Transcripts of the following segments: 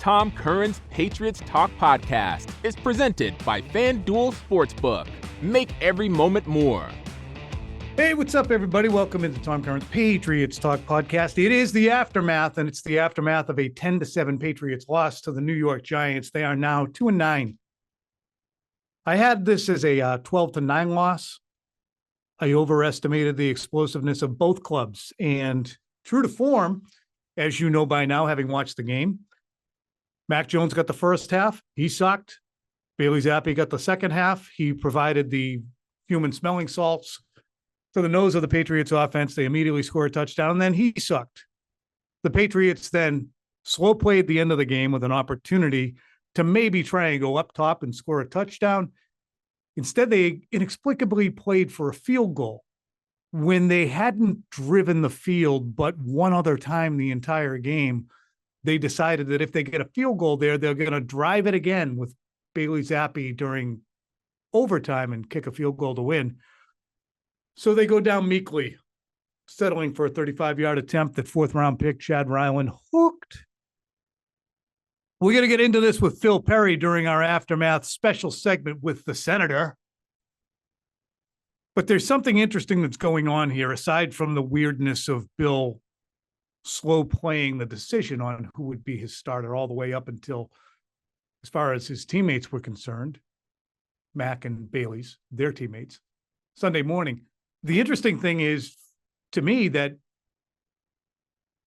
Tom Curran's Patriots Talk podcast is presented by FanDuel Sportsbook. Make every moment more. Hey, what's up, everybody? Welcome into Tom Curran's Patriots Talk podcast. It is the aftermath, and it's the aftermath of a 10-7 Patriots loss to the New York Giants. They are now 2-9. I had this as a 12-9 loss. I overestimated the explosiveness of both clubs, and true to form, as you know by now, having watched the game, Mac Jones got the first half. He sucked. Bailey Zappe got the second half. He provided the human smelling salts to the nose of the Patriots offense. They immediately score a touchdown, and then he sucked. The Patriots then slow played the end of the game with an opportunity to maybe try and go up top and score a touchdown. Instead, they inexplicably played for a field goal when they hadn't driven the field but one other time the entire game. They decided that if they get a field goal there, they're going to drive it again with Bailey Zappe during overtime and kick a field goal to win. So they go down meekly, settling for a 35-yard attempt that fourth-round pick Chad Ryland hooked. We're going to get into this with Phil Perry during our Aftermath special segment with the Senator. But there's something interesting that's going on here, aside from the weirdness of Bill slow playing the decision on who would be his starter all the way up until, as far as his teammates were concerned, Mac and Bailey's, their teammates, Sunday morning. The interesting thing is, to me, that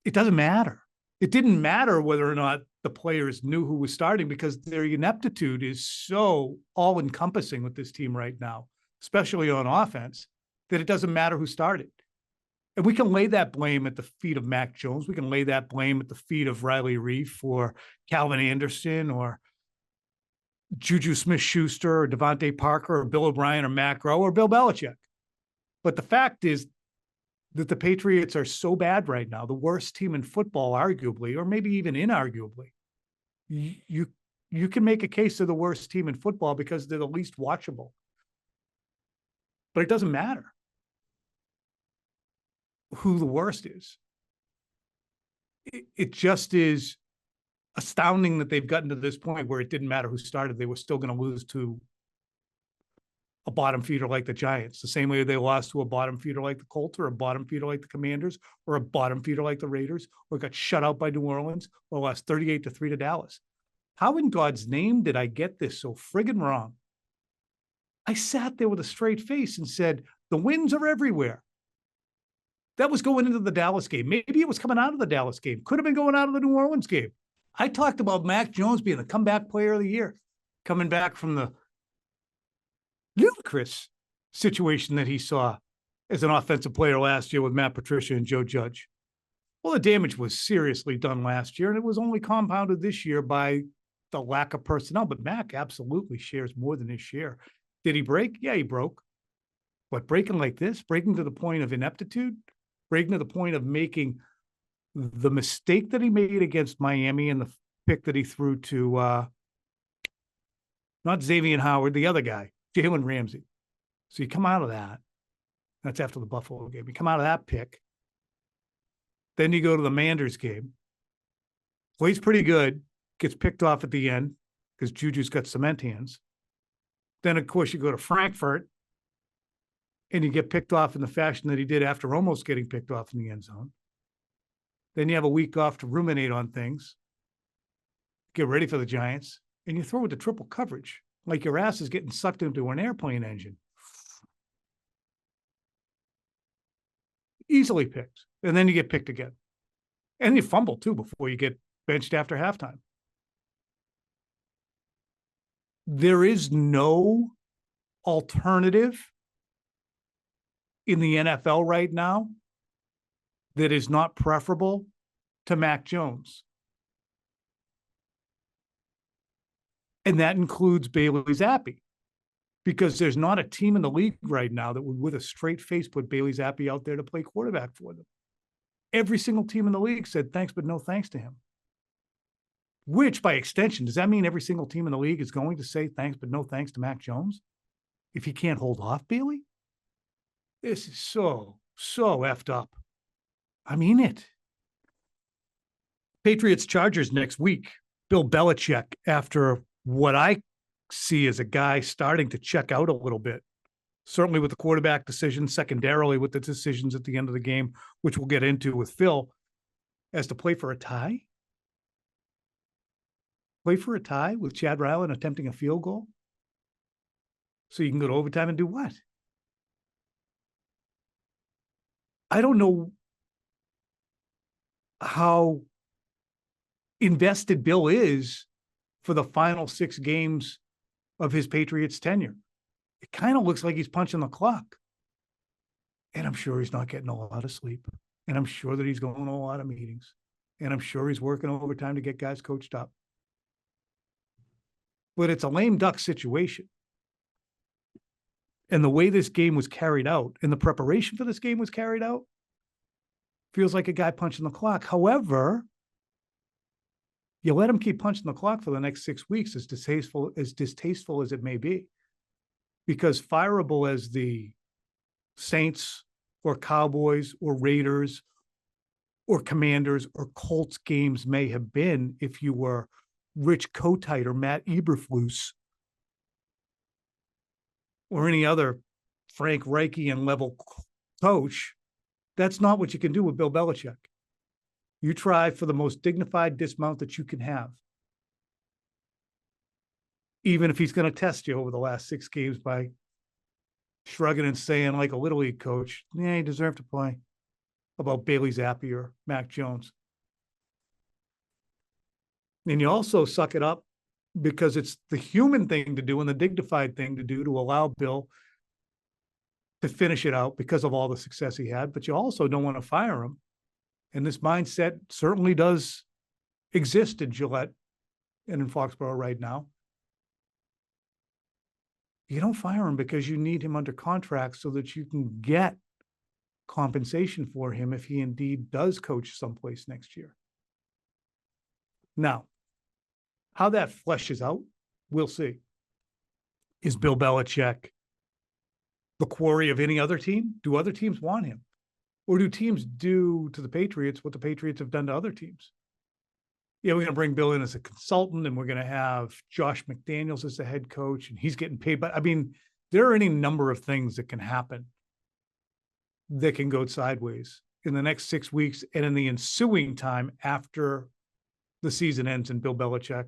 it doesn't matter. It didn't matter whether or not the players knew who was starting, because their ineptitude is so all-encompassing with this team right now, especially on offense, that it doesn't matter who started. And we can lay that blame at the feet of Mac Jones. We can lay that blame at the feet of Riley Reif or Calvin Anderson or Juju Smith-Schuster or Devontae Parker or Bill O'Brien or Matt Rowe or Bill Belichick. But the fact is that the Patriots are so bad right now, the worst team in football, arguably, or maybe even inarguably. You can make a case they're the worst team in football because they're the least watchable. But it doesn't matter who the worst is. It just is astounding that they've gotten to this point where it didn't matter who started. They were still going to lose to a bottom feeder like the Giants, the same way they lost to a bottom feeder like the Colts or a bottom feeder like the Commanders or a bottom feeder like the Raiders, or got shut out by New Orleans or lost 38-3 to Dallas. How in God's name did I get this so friggin' wrong? I sat there with a straight face and said, the wins are everywhere. That was going into the Dallas game. Maybe it was coming out of the Dallas game. Could have been going out of the New Orleans game. I talked about Mac Jones being the comeback player of the year, coming back from the ludicrous situation that he saw as an offensive player last year with Matt Patricia and Joe Judge. Well, the damage was seriously done last year, and it was only compounded this year by the lack of personnel. But Mac absolutely shares more than his share. Did he break? Yeah, he broke. But breaking like this, breaking to the point of ineptitude, breaking to the point of making the mistake that he made against Miami and the pick that he threw to not Xavier Howard, the other guy, Jalen Ramsey. So you come out of that. That's after the Buffalo game. You come out of that pick. Then you go to the Manders game. Plays pretty good. Gets picked off at the end because Juju's got cement hands. Then, of course, you go to Frankfurt and you get picked off in the fashion that he did after almost getting picked off in the end zone. Then you have a week off to ruminate on things, get ready for the Giants, and you throw it to triple coverage like your ass is getting sucked into an airplane engine. Easily picked. And then you get picked again. And you fumble, too, before you get benched after halftime. There is no alternative in the NFL right now that is not preferable to Mac Jones. And that includes Bailey Zappe, because there's not a team in the league right now that would, with a straight face, put Bailey Zappe out there to play quarterback for them. Every single team in the league said thanks, but no thanks to him. Which, by extension, does that mean every single team in the league is going to say thanks, but no thanks to Mac Jones if he can't hold off Bailey? This is so effed up. I mean it. Patriots Chargers next week. Bill Belichick after what I see as a guy starting to check out a little bit, certainly with the quarterback decision, secondarily with the decisions at the end of the game, which we'll get into with Phil, as to play for a tie? Play for a tie with Chad Ryland attempting a field goal? So you can go to overtime and do what? I don't know how invested Bill is for the final 6 games of his Patriots tenure. It kind of looks like he's punching the clock. And I'm sure he's not getting a lot of sleep. And I'm sure that he's going to a lot of meetings. And I'm sure he's working overtime to get guys coached up. But it's a lame duck situation. And the way this game was carried out, and the preparation for this game was carried out, feels like a guy punching the clock. However, you let him keep punching the clock for the next 6 weeks, as distasteful as it may be. Because fireable as the Saints or Cowboys or Raiders or Commanders or Colts games may have been, if you were Rich Kotite or Matt Eberflus or any other Frank Reichian level coach, that's not what you can do with Bill Belichick. You try for the most dignified dismount that you can have. Even if he's going to test you over the last 6 games by shrugging and saying, like a Little League coach, yeah, you deserve to play, about Bailey Zappe or Mac Jones. And you also suck it up because it's the human thing to do and the dignified thing to do to allow Bill to finish it out because of all the success he had. But you also don't want to fire him. And this mindset certainly does exist in Gillette and in Foxborough right now. You don't fire him because you need him under contract so that you can get compensation for him if he indeed does coach someplace next year. Now, how that fleshes out, we'll see. Is Bill Belichick the quarry of any other team? Do other teams want him? Or do teams do to the Patriots what the Patriots have done to other teams? Yeah, we're going to bring Bill in as a consultant, and we're going to have Josh McDaniels as the head coach, and he's getting paid. But I mean, there are any number of things that can happen that can go sideways in the next 6 weeks and in the ensuing time after the season ends and Bill Belichick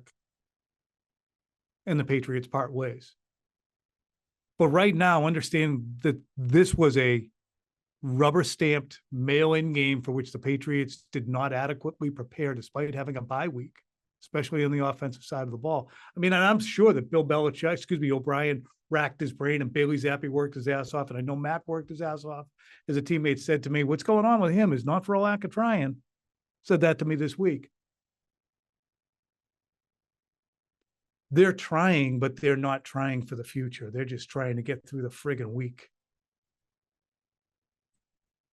and the Patriots part ways. But right now, understand that this was a rubber-stamped mail-in game for which the Patriots did not adequately prepare despite having a bye week, especially on the offensive side of the ball. I mean, and I'm sure that O'Brien racked his brain and Bailey Zappe worked his ass off, and I know Mac worked his ass off. As a teammate said to me, what's going on with him is not for a lack of trying. Said that to me this week. They're trying, but they're not trying for the future. They're just trying to get through the friggin' week.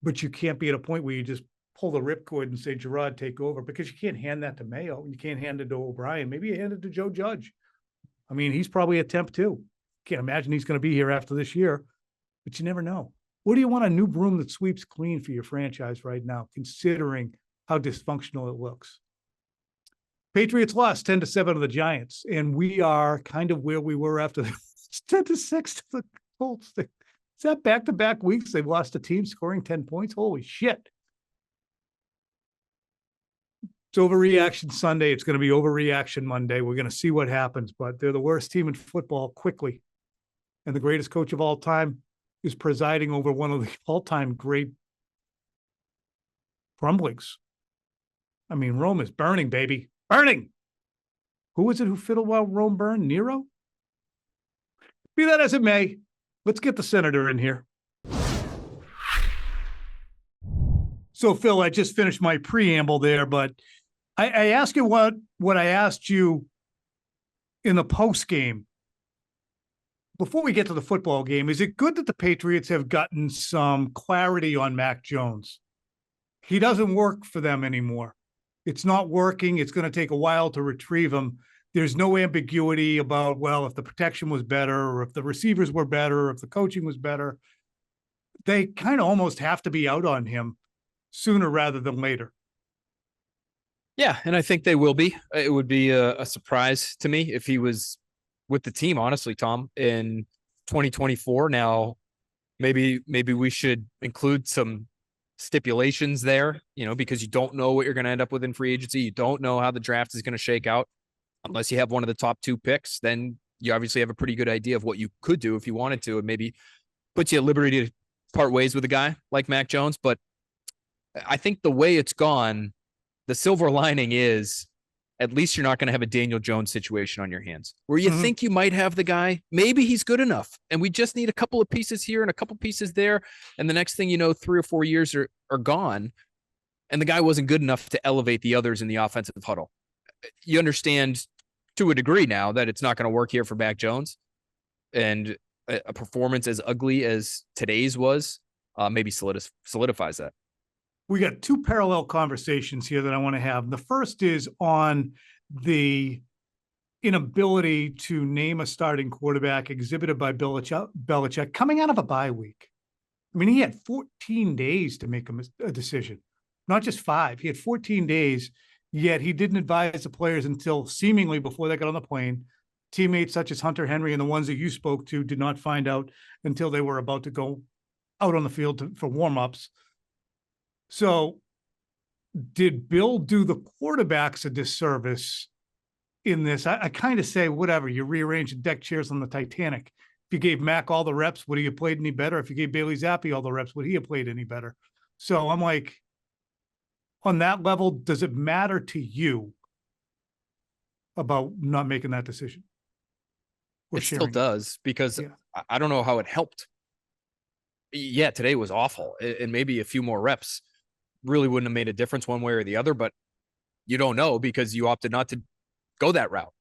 But you can't be at a point where you just pull the ripcord and say, Gerard, take over, because you can't hand that to Mayo. You can't hand it to O'Brien. Maybe you hand it to Joe Judge. I mean, he's probably a temp too. Can't imagine he's going to be here after this year, but you never know. What do you want a new broom that sweeps clean for your franchise right now, considering how dysfunctional it looks? Patriots lost 10-7 to the Giants, and we are kind of where we were after the 10-6 to the Colts. Is that back-to-back weeks they've lost a team scoring 10 points? Holy shit. It's overreaction Sunday. It's going to be overreaction Monday. We're going to see what happens, but they're the worst team in football quickly. And the greatest coach of all time is presiding over one of the all-time great crumblings. I mean, Rome is burning, baby. Burning. Who was it who fiddled while Rome burned? Nero? Be that as it may, let's get the senator in here. So, Phil, I just finished my preamble there, but I ask you what I asked you in the post game. Before we get to the football game, is it good that the Patriots have gotten some clarity on Mac Jones? He doesn't work for them anymore. It's not working. It's going to take a while to retrieve him. There's no ambiguity about, well, if the protection was better or if the receivers were better or if the coaching was better. They kind of almost have to be out on him sooner rather than later. Yeah, and I think they will be. It would be a surprise to me if he was with the team, honestly, Tom, in 2024. Now, maybe we should include some stipulations there, because you don't know what you're going to end up with in free agency. You don't know how the draft is going to shake out unless you have one of the top 2 picks. Then you obviously have a pretty good idea of what you could do if you wanted to, and maybe puts you at liberty to part ways with a guy like Mac Jones. But I think the way it's gone, the silver lining is at least you're not going to have a Daniel Jones situation on your hands where you think you might have the guy. Maybe he's good enough and we just need a couple of pieces here and a couple pieces there. And the next thing you know, 3 or 4 years are gone. And the guy wasn't good enough to elevate the others in the offensive huddle. You understand to a degree now that it's not going to work here for Mac Jones, and a performance as ugly as today's was maybe solidifies that. We got 2 parallel conversations here that I want to have. The first is on the inability to name a starting quarterback exhibited by Belichick coming out of a bye week. I mean, he had 14 days to make a decision, not just 5. He had 14 days, yet he didn't advise the players until seemingly before they got on the plane. Teammates such as Hunter Henry and the ones that you spoke to did not find out until they were about to go out on the field for warm-ups. So did Bill do the quarterbacks a disservice in this? I kind of say, whatever, you rearrange the deck chairs on the Titanic. If you gave Mac all the reps, would he have played any better? If you gave Bailey Zappe all the reps, would he have played any better? So I'm like, on that level, does it matter to you about not making that decision? It still does, because I don't know how it helped. Yeah, today was awful, and maybe a few more reps really wouldn't have made a difference one way or the other, but you don't know because you opted not to go that route.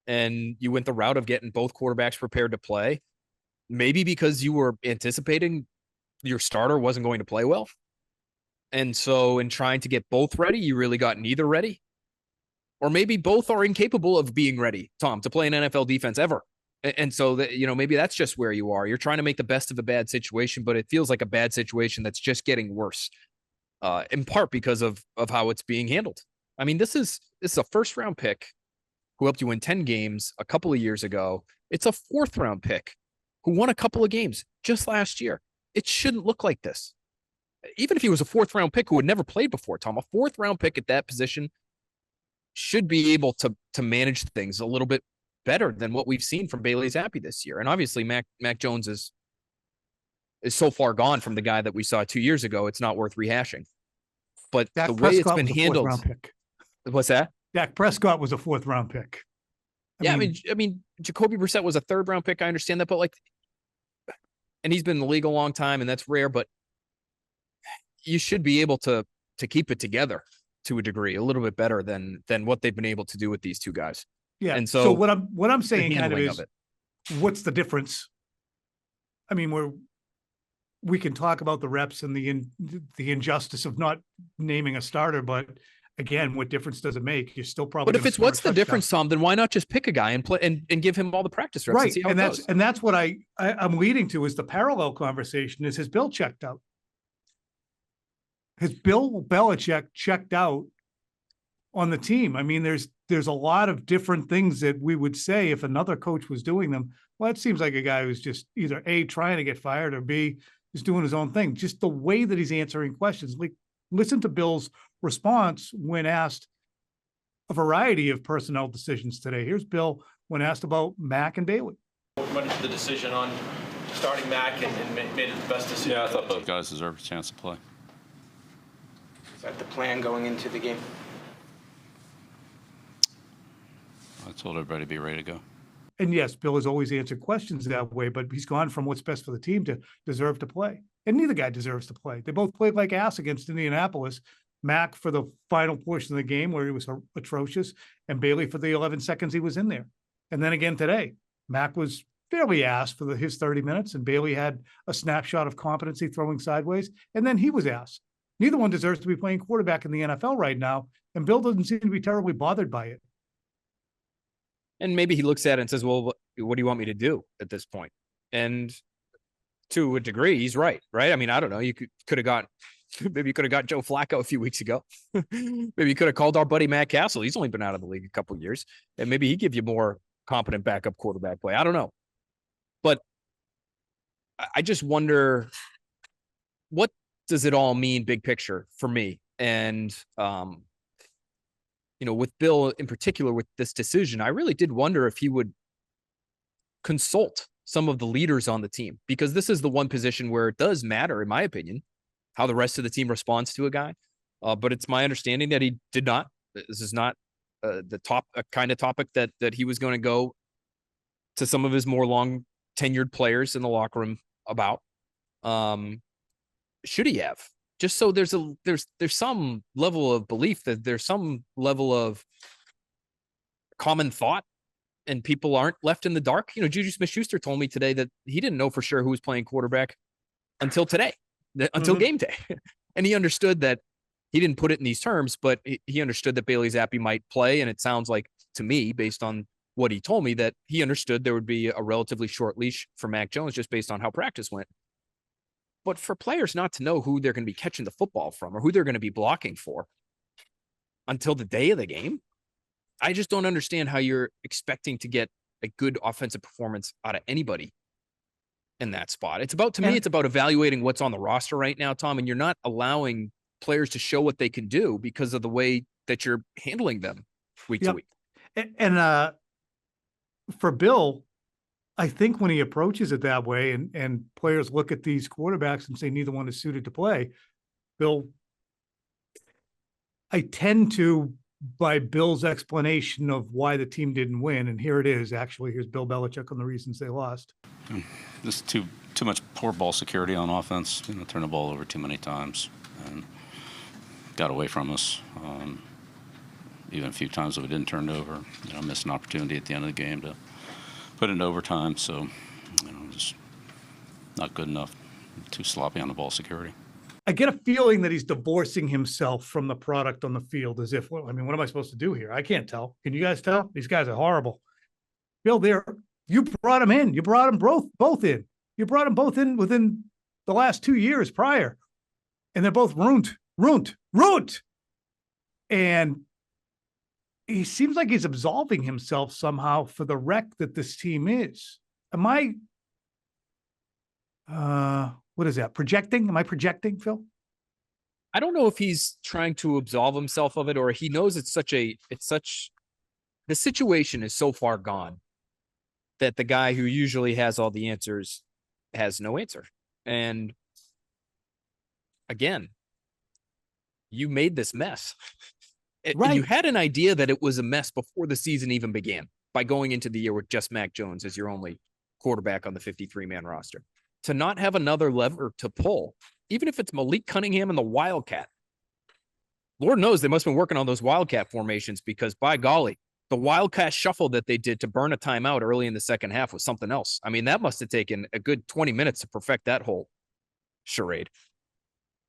And you went the route of getting both quarterbacks prepared to play, maybe because you were anticipating your starter wasn't going to play well. And so in trying to get both ready, you really got neither ready. Or maybe both are incapable of being ready, Tom, to play an NFL defense ever. And so that, maybe that's just where you are. You're trying to make the best of a bad situation, but it feels like a bad situation that's just getting worse. In part because of how it's being handled. I mean, this is a 1st-round pick who helped you win 10 games a couple of years ago. It's a 4th-round pick who won a couple of games just last year. It shouldn't look like this. Even if he was a 4th-round pick who had never played before, Tom, a 4th-round pick at that position should be able to manage things a little bit better than what we've seen from Bailey Zappe this year. And obviously, Mac Jones is so far gone from the guy that we saw 2 years ago, it's not worth rehashing. But Dak the way Prescott it's been handled. What's that? Dak Prescott was a 4th-round pick. I mean, Jacoby Brissett was a 3rd-round pick. I understand that, but and he's been in the league a long time, and that's rare. But you should be able to keep it together to a degree, a little bit better than what they've been able to do with these 2 guys. Yeah. And so what I'm saying kind of is, what's the difference? I mean, we can talk about the reps and the injustice of not naming a starter, but again, what difference does it make? You're still probably. But if it's what's the difference, Tom, then why not just pick a guy and play and give him all the practice reps? Right, and that's what I'm leading to is the parallel conversation is, has Bill checked out? Has Bill Belichick checked out on the team? I mean, there's a lot of different things that we would say if another coach was doing them. Well, it seems like a guy who's just either A, trying to get fired, or B, is doing his own thing. Just the way that he's answering questions. Like, listen to Bill's response when asked a variety of personnel decisions today. Here's Bill when asked about Mac and Bailey. What went into the decision on starting Mac and made it the best decision? Yeah, I thought both guys deserved a chance to play. Is that the plan going into the game? I told everybody to be ready to go. And yes, Bill has always answered questions that way, but he's gone from what's best for the team to deserve to play. And neither guy deserves to play. They both played like ass against Indianapolis. Mac for the final portion of the game where he was atrocious, and Bailey for the 11 seconds he was in there. And then again today, Mac was fairly ass for his 30 minutes, and Bailey had a snapshot of competency throwing sideways, and then he was ass. Neither one deserves to be playing quarterback in the NFL right now, and Bill doesn't seem to be terribly bothered by it. And maybe he looks at it and says, well, what do you want me to do at this point? And to a degree, he's right? I mean, I don't know. You could have got Maybe you could have got Joe Flacco a few weeks ago. Maybe you could have called our buddy Matt Castle. He's only been out of the league a couple of years, and maybe he'd give you more competent backup quarterback play. I don't know. But I just wonder, what does it all mean big picture for me? And, with Bill in particular with this decision, I really did wonder if he would consult some of the leaders on the team, because this is the one position where it does matter, in my opinion, how the rest of the team responds to a guy. But it's my understanding that he did not. This is not the kind of topic that he was going to go to some of his more long tenured players in the locker room about. Should he have? Just so there's some level of belief, that there's some level of common thought, and people aren't left in the dark. Juju Smith-Schuster told me today that he didn't know for sure who was playing quarterback until today, until game day. And he understood that, he didn't put it in these terms, but he understood that Bailey Zappe might play. And it sounds like, to me, based on what he told me, that he understood there would be a relatively short leash for Mac Jones just based on how practice went. But for players not to know who they're going to be catching the football from or who they're going to be blocking for until the day of the game, I just don't understand how you're expecting to get a good offensive performance out of anybody in that spot. It's about evaluating what's on the roster right now, Tom, and you're not allowing players to show what they can do because of the way that you're handling them week to week. And for Bill, I think when he approaches it that way, and players look at these quarterbacks and say neither one is suited to play, Bill, I tend to, by Bill's explanation of why the team didn't win, and here it is, actually, here's Bill Belichick on the reasons they lost. Just too much poor ball security on offense. Turn the ball over too many times and got away from us. Even a few times that we didn't turn it over, missed an opportunity at the end of the game to put it in overtime. So, just not good enough. Too sloppy on the ball security. I get a feeling that he's divorcing himself from the product on the field, as if, what am I supposed to do here? I can't tell. Can you guys tell? These guys are horrible. Bill, you brought them in. You brought them both in. You brought them both in within the last 2 years prior, and they're both ruined. And he seems like he's absolving himself somehow for the wreck that this team is. Am I? What is that? Projecting? Am I projecting, Phil? I don't know if he's trying to absolve himself of it, or he knows the situation is so far gone that the guy who usually has all the answers has no answer. And again, you made this mess. Right. And you had an idea that it was a mess before the season even began by going into the year with just Mac Jones as your only quarterback on the 53-man roster. To not have another lever to pull, even if it's Malik Cunningham and the Wildcat. Lord knows they must have been working on those Wildcat formations, because by golly, the Wildcat shuffle that they did to burn a timeout early in the second half was something else. I mean, that must have taken a good 20 minutes to perfect that whole charade.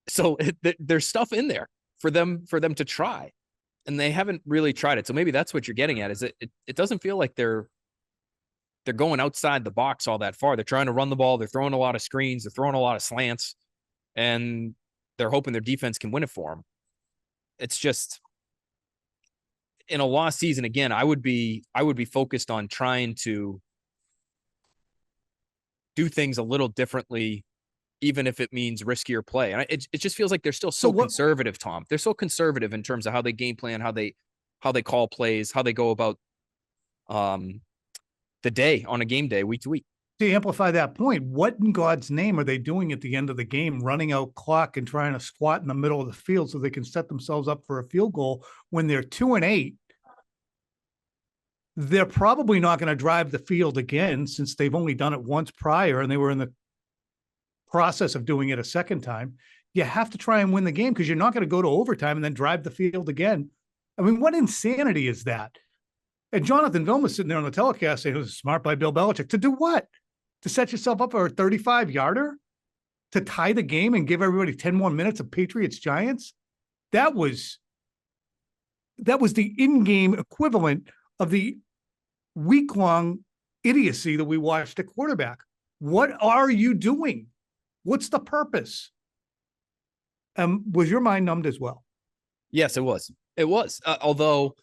So there's stuff in there for them to try, and they haven't really tried it. So maybe that's what you're getting at, is it doesn't feel like they're going outside the box all that far. They're trying to run the ball. They're throwing a lot of screens. They're throwing a lot of slants, and they're hoping their defense can win it for them. It's just, in a lost season, again, I would be focused on trying to do things a little differently, even if it means riskier play. And it just feels like they're still so conservative, Tom. They're so conservative in terms of how they game plan, how they call plays, how they go about the day on a game day, week to week. To amplify that point, what in God's name are they doing at the end of the game, running out clock and trying to squat in the middle of the field so they can set themselves up for a field goal when they're 2-8? They're probably not going to drive the field again, since they've only done it once prior and they were in the process of doing it a second time. You have to try and win the game, because you're not going to go to overtime and then drive the field again. I mean, what insanity is that? And Jonathan Vilma's sitting there on the telecast saying it was smart by Bill Belichick. To do what? To set yourself up for a 35-yarder? To tie the game and give everybody 10 more minutes of Patriots-Giants? That was the in-game equivalent of the week-long idiocy that we watched at quarterback. What are you doing? What's the purpose? Was your mind numbed as well? Yes, it was. It was. Although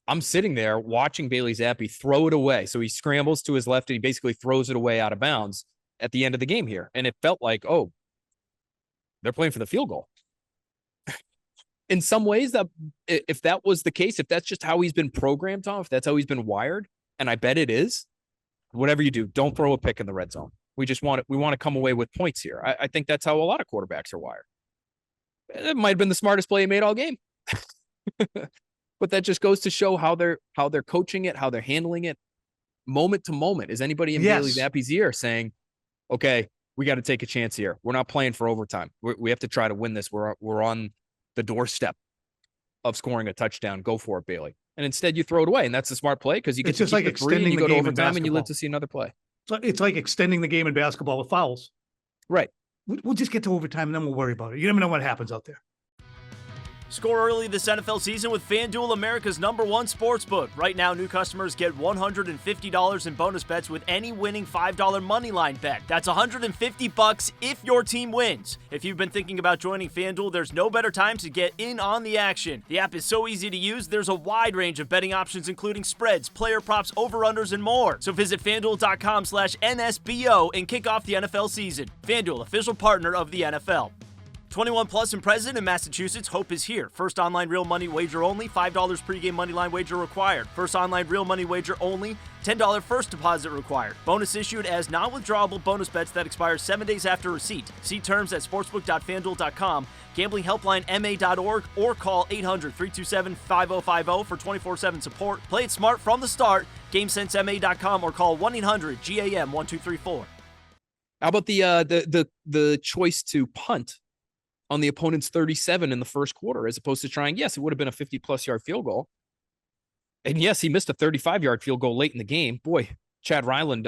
I'm sitting there watching Bailey Zappe throw it away. So he scrambles to his left and he basically throws it away out of bounds at the end of the game here. And it felt like, oh, they're playing for the field goal. In some ways, that if that was the case, if that's just how he's been programmed, Tom, if that's how he's been wired, and I bet it is, whatever you do, don't throw a pick in the red zone. We want to come away with points here. I think that's how a lot of quarterbacks are wired. It might have been the smartest play he made all game. But that just goes to show how they're coaching it, how they're handling it moment to moment. Is anybody in Bailey Zappe's ear saying, okay, we got to take a chance here. We're not playing for overtime. We have to try to win this. We're on the doorstep of scoring a touchdown. Go for it, Bailey. And instead you throw it away. And that's a smart play because you get to keep it free and you go to overtime and you live to see another play. It's like extending the game in basketball with fouls. Right. We'll just get to overtime and then we'll worry about it. You never know what happens out there. Score early this NFL season with FanDuel, America's #1 sportsbook. Right now, new customers get $150 in bonus bets with any winning $5 moneyline bet. That's $150 if your team wins. If you've been thinking about joining FanDuel, there's no better time to get in on the action. The app is so easy to use, there's a wide range of betting options, including spreads, player props, over-unders, and more. So visit FanDuel.com/NSBO and kick off the NFL season. FanDuel, official partner of the NFL. 21 plus and present in Massachusetts. Hope is here. First online real money wager only. $5 pregame moneyline wager required. First online real money wager only. $10 first deposit required. Bonus issued as non-withdrawable bonus bets that expire 7 days after receipt. See terms at sportsbook.fanduel.com, gamblinghelplinema.org, or call 800-327-5050 for 24/7 support. Play it smart from the start. GameSenseMA.com or call 1-800-GAM-1234. How about the choice to punt on the opponent's 37 in the first quarter, as opposed to trying, yes, it would have been a 50-plus yard field goal. And yes, he missed a 35-yard field goal late in the game. Boy, Chad Ryland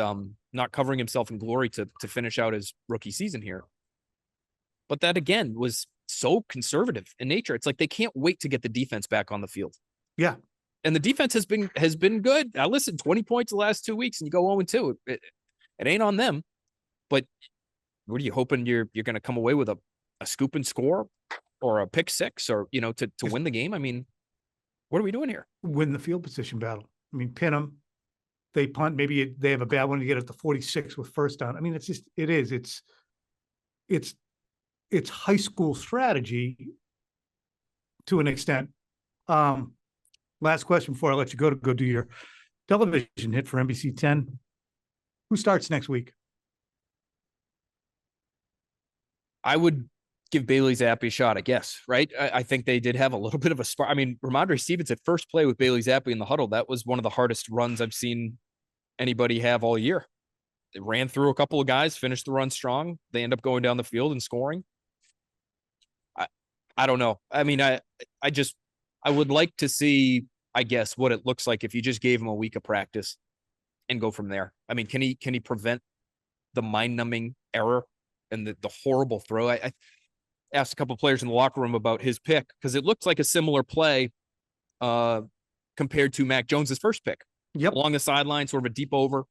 not covering himself in glory to finish out his rookie season here. But that, again, was so conservative in nature. It's like they can't wait to get the defense back on the field. Yeah. And the defense has been good. Now, listen, 20 points the last 2 weeks, and you go 0-2. It ain't on them. But what are you hoping you're going to come away with a scoop and score or a pick six or, to win the game? I mean, what are we doing here? Win the field position battle. I mean, pin them. They punt. Maybe they have a bad one to get at the 46 with first down. I mean, it's high school strategy to an extent. Last question before I let you go do your television hit for NBC 10. Who starts next week? I would give Bailey Zappe a shot, I guess, right? I think they did have a little bit of a spark. I mean, Ramondre Stevenson, first play with Bailey Zappe in the huddle, that was one of the hardest runs I've seen anybody have all year. They ran through a couple of guys, finished the run strong. They end up going down the field and scoring. I don't know. I mean, I would like to see, I guess, what it looks like if you just gave him a week of practice and go from there. I mean, can he prevent the mind-numbing error and the horrible throw? I asked a couple of players in the locker room about his pick because it looks like a similar play compared to Mac Jones's first pick. Yep. Along the sideline, sort of a deep over.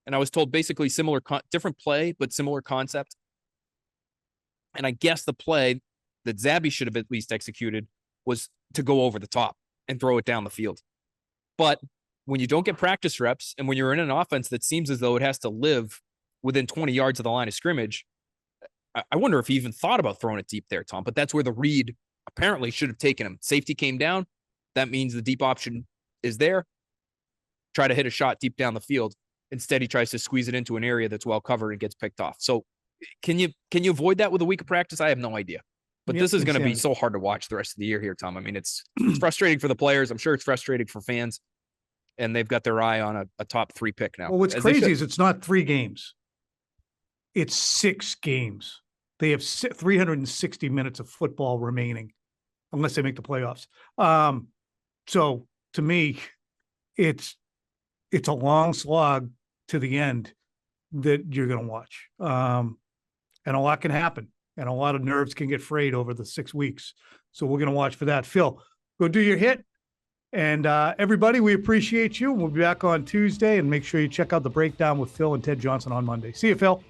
And I was told basically similar, different play, but similar concept. And I guess the play that Zappe should have at least executed was to go over the top and throw it down the field. But when you don't get practice reps and when you're in an offense that seems as though it has to live within 20 yards of the line of scrimmage, I wonder if he even thought about throwing it deep there, Tom. But that's where the read apparently should have taken him. Safety came down. That means the deep option is there. Try to hit a shot deep down the field. Instead, he tries to squeeze it into an area that's well covered and gets picked off. So can you avoid that with a week of practice? I have no idea. But this is going to be so hard to watch the rest of the year here, Tom. I mean, it's frustrating for the players. I'm sure it's frustrating for fans. And they've got their eye on a top 3 pick now. Well, what's crazy is it's not 3 games. It's 6 games. They have 360 minutes of football remaining, unless they make the playoffs. So to me, it's a long slog to the end that you're going to watch. And a lot can happen. And a lot of nerves can get frayed over the 6 weeks. So we're going to watch for that. Phil, go do your hit. And everybody, we appreciate you. We'll be back on Tuesday. And make sure you check out the breakdown with Phil and Ted Johnson on Monday. See you, Phil.